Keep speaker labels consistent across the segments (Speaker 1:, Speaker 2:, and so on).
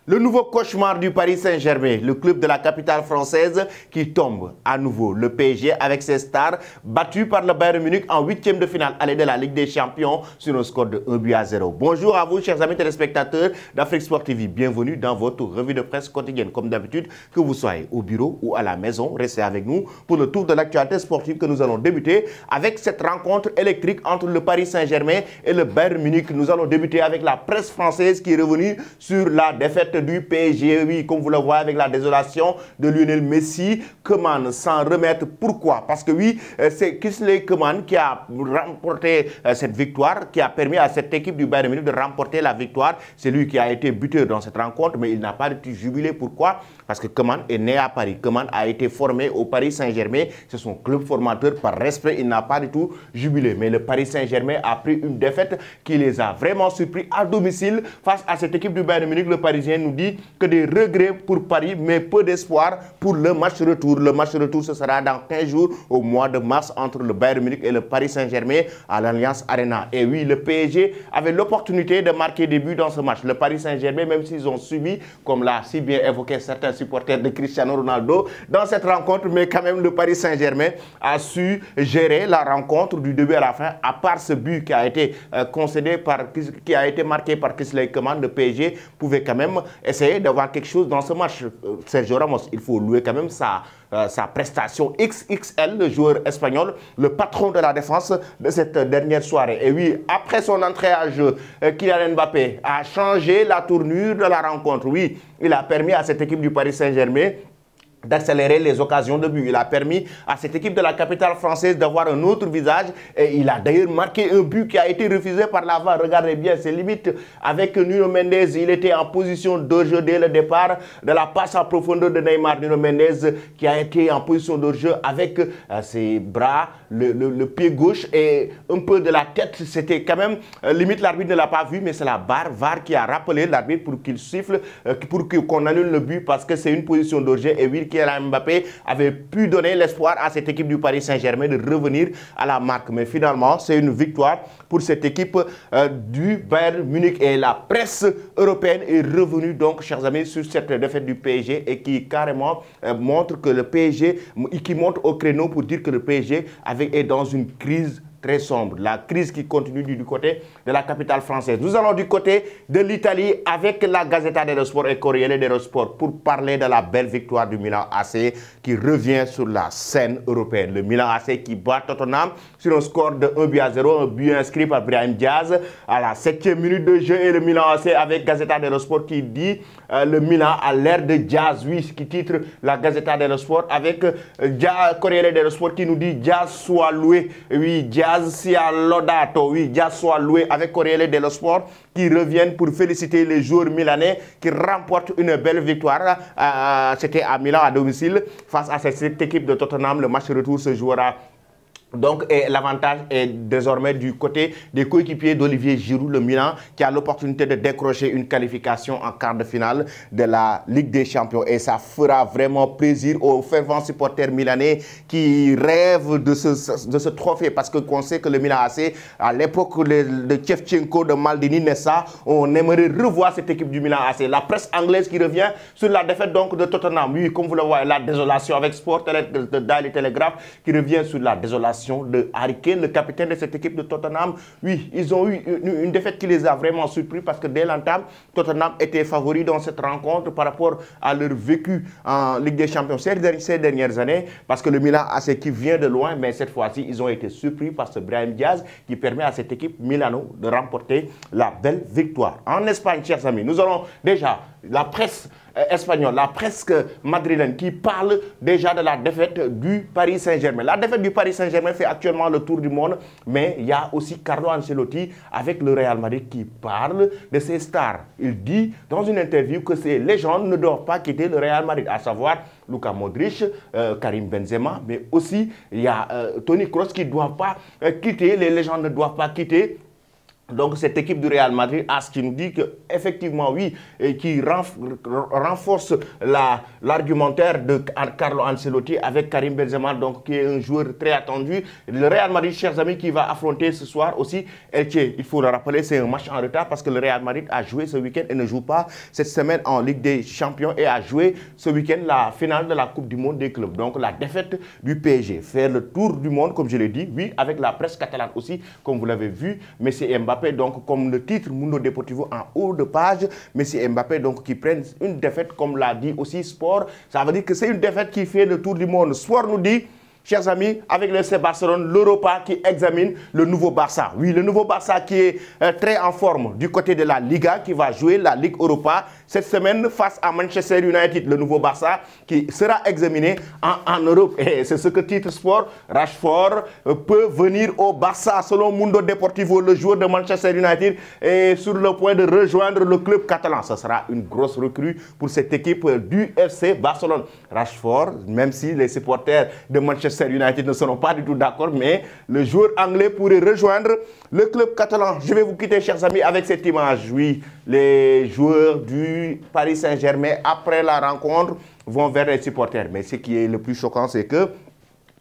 Speaker 1: Le nouveau cauchemar du Paris Saint-Germain, le club de la capitale française qui tombe à nouveau. Le PSG avec ses stars battus par le Bayern Munich en huitième de finale aller de la Ligue des Champions sur un score de 1-0. Bonjour à vous chers amis téléspectateurs d'Afrique Sport TV. Bienvenue dans votre revue de presse quotidienne. Comme d'habitude, que vous soyez au bureau ou à la maison, restez avec nous pour le tour de l'actualité sportive que nous allons débuter avec cette rencontre électrique entre le Paris Saint-Germain et le Bayern Munich. Nous allons débuter avec la presse française qui est revenue sur la défaite du PSG, oui, comme vous le voyez avec la désolation de Lionel Messi. Coman s'en remettre. Pourquoi? Parce que oui, c'est Kingsley Coman qui a remporté cette victoire, qui a permis à cette équipe du Bayern Munich de remporter la victoire. C'est lui qui a été buteur dans cette rencontre, mais il n'a pas été jubilé. Pourquoi? Parce que Coman est né à Paris. Coman a été formé au Paris Saint-Germain. C'est son club formateur. Par respect, il n'a pas du tout jubilé. Mais le Paris Saint-Germain a pris une défaite qui les a vraiment surpris à domicile face à cette équipe du Bayern Munich. Le Parisien nous dit que des regrets pour Paris, mais peu d'espoir pour le match retour. Le match retour, ce sera dans 15 jours, au mois de mars, entre le Bayern Munich et le Paris Saint-Germain à l'Allianz Arena. Et oui, le PSG avait l'opportunité de marquer des buts dans ce match. Le Paris Saint-Germain, même s'ils ont subi, comme l'a si bien évoqué certains supporters de Cristiano Ronaldo, dans cette rencontre, mais quand même le Paris Saint-Germain a su gérer la rencontre du début à la fin, à part ce but qui a été concédé qui a été marqué par Kingsley Coman. Le PSG pouvait quand même essayer d'avoir quelque chose dans ce match. Sergio Ramos, il faut louer quand même sa prestation XXL, le joueur espagnol, le patron de la défense de cette dernière soirée. Et oui, après son entrée à jeu, Kylian Mbappé a changé la tournure de la rencontre. Oui, il a permis à cette équipe du Paris Saint-Germain d'accélérer les occasions de but. Il a permis à cette équipe de la capitale française d'avoir un autre visage et il a d'ailleurs marqué un but qui a été refusé par la VAR. Regardez bien ses limites avec Nuno Mendes. Il était en position de jeu dès le départ de la passe en profondeur de Neymar. Nuno Mendes qui a été en position de jeu avec ses bras, le pied gauche et un peu de la tête. C'était quand même limite, l'arbitre ne l'a pas vu, mais c'est la VAR qui a rappelé l'arbitre pour qu'il siffle, pour qu'on annule le but parce que c'est une position de jeu. Et oui, Kylian Mbappé avait pu donner l'espoir à cette équipe du Paris Saint-Germain de revenir à la marque. Mais finalement, c'est une victoire pour cette équipe du Bayern Munich. Et la presse européenne est revenue donc, chers amis, sur cette défaite du PSG et qui carrément montre que le PSG, qui monte au créneau pour dire que le PSG est dans une crise très sombre. La crise qui continue du côté de la capitale française. Nous allons du côté de l'Italie avec la Gazzetta dello Sport et Corriere dello Sport pour parler de la belle victoire du Milan AC qui revient sur la scène européenne. Le Milan AC qui bat Tottenham sur un score de 1-0, un but inscrit par Brahim Diaz à la 7e minute de jeu. Et le Milan AC avec Gazzetta dello Sport qui dit le Milan a l'air de Diaz, oui, qui titre la Gazzetta dello Sport avec Corriere dello Sport qui nous dit Diaz soit loué. Oui, Diaz sia lodato, oui, Diaz soit loué avec Corriere dello Sport qui reviennent pour féliciter les joueurs milanais qui remportent une belle victoire. C'était à Milan à domicile face à cette équipe de Tottenham. Le match retour se jouera. Donc, l'avantage est désormais du côté des coéquipiers d'Olivier Giroud, le Milan, qui a l'opportunité de décrocher une qualification en quart de finale de la Ligue des Champions. Et ça fera vraiment plaisir aux fervents supporters milanais qui rêvent de ce trophée. Parce qu'on sait que le Milan AC, à l'époque de Shevchenko, de Maldini, Nessa, on aimerait revoir cette équipe du Milan AC. La presse anglaise qui revient sur la défaite donc de Tottenham. Oui, comme vous le voyez, la désolation avec Sport de Daily Telegraph qui revient sur la désolation de Harry Kane, le capitaine de cette équipe de Tottenham. Oui, ils ont eu une défaite qui les a vraiment surpris parce que dès l'entame, Tottenham était favori dans cette rencontre par rapport à leur vécu en Ligue des Champions ces dernières années parce que le Milan AC qui vient de loin, mais cette fois-ci, ils ont été surpris par ce Brahim Diaz qui permet à cette équipe Milano de remporter la belle victoire. En Espagne, chers amis, nous allons déjà la presse espagnole, la presse madrilène qui parle déjà de la défaite du Paris Saint-Germain. La défaite du Paris Saint-Germain fait actuellement le tour du monde, mais il y a aussi Carlo Ancelotti avec le Real Madrid qui parle de ses stars. Il dit dans une interview que ces légendes ne doivent pas quitter le Real Madrid, à savoir Luka Modric, Karim Benzema, mais aussi il y a Toni Kroos qui ne doivent pas quitter, les légendes ne doivent pas quitter Donc cette équipe du Real Madrid a ce qui nous dit que effectivement oui, et qui renforce l'argumentaire de Carlo Ancelotti avec Karim Benzema, donc qui est un joueur très attendu. Le Real Madrid, chers amis, qui va affronter ce soir aussi Elche. Il faut le rappeler, c'est un match en retard parce que le Real Madrid a joué ce week-end et ne joue pas cette semaine en Ligue des Champions et a joué ce week-end la finale de la Coupe du Monde des clubs. Donc la défaite du PSG, faire le tour du monde comme je l'ai dit, oui, avec la presse catalane aussi, comme vous l'avez vu, Messi et Mbappé, donc comme le titre Mundo Deportivo en haut de page, Messi et Mbappé donc qui prennent une défaite comme l'a dit aussi Sport. Ça veut dire que c'est une défaite qui fait le tour du monde. Sport nous dit, chers amis, avec le FC Barcelone, l'Europa qui examine le nouveau Barça. Oui, le nouveau Barça qui est très en forme du côté de la Liga, qui va jouer la Ligue Europa cette semaine face à Manchester United. Le nouveau Barça qui sera examiné en Europe. Et c'est ce que titre Sport, Rashford peut venir au Barça. Selon Mundo Deportivo, le joueur de Manchester United est sur le point de rejoindre le club catalan. Ce sera une grosse recrue pour cette équipe du FC Barcelone. Rashford, même si les supporters de Manchester United ne seront pas du tout d'accord, mais le joueur anglais pourrait rejoindre le club catalan. Je vais vous quitter, chers amis, avec cette image. Oui, les joueurs du Paris Saint-Germain, après la rencontre, vont vers les supporters. Mais ce qui est le plus choquant, c'est que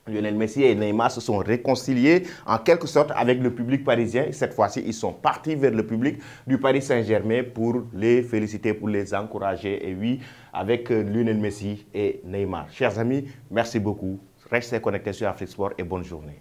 Speaker 1: Lionel Messi et Neymar se sont réconciliés en quelque sorte avec le public parisien. Cette fois-ci, ils sont partis vers le public du Paris Saint-Germain pour les féliciter, pour les encourager. Et oui, avec Lionel Messi et Neymar. Chers amis, merci beaucoup. Restez connectés sur Afrique Sport et bonne journée.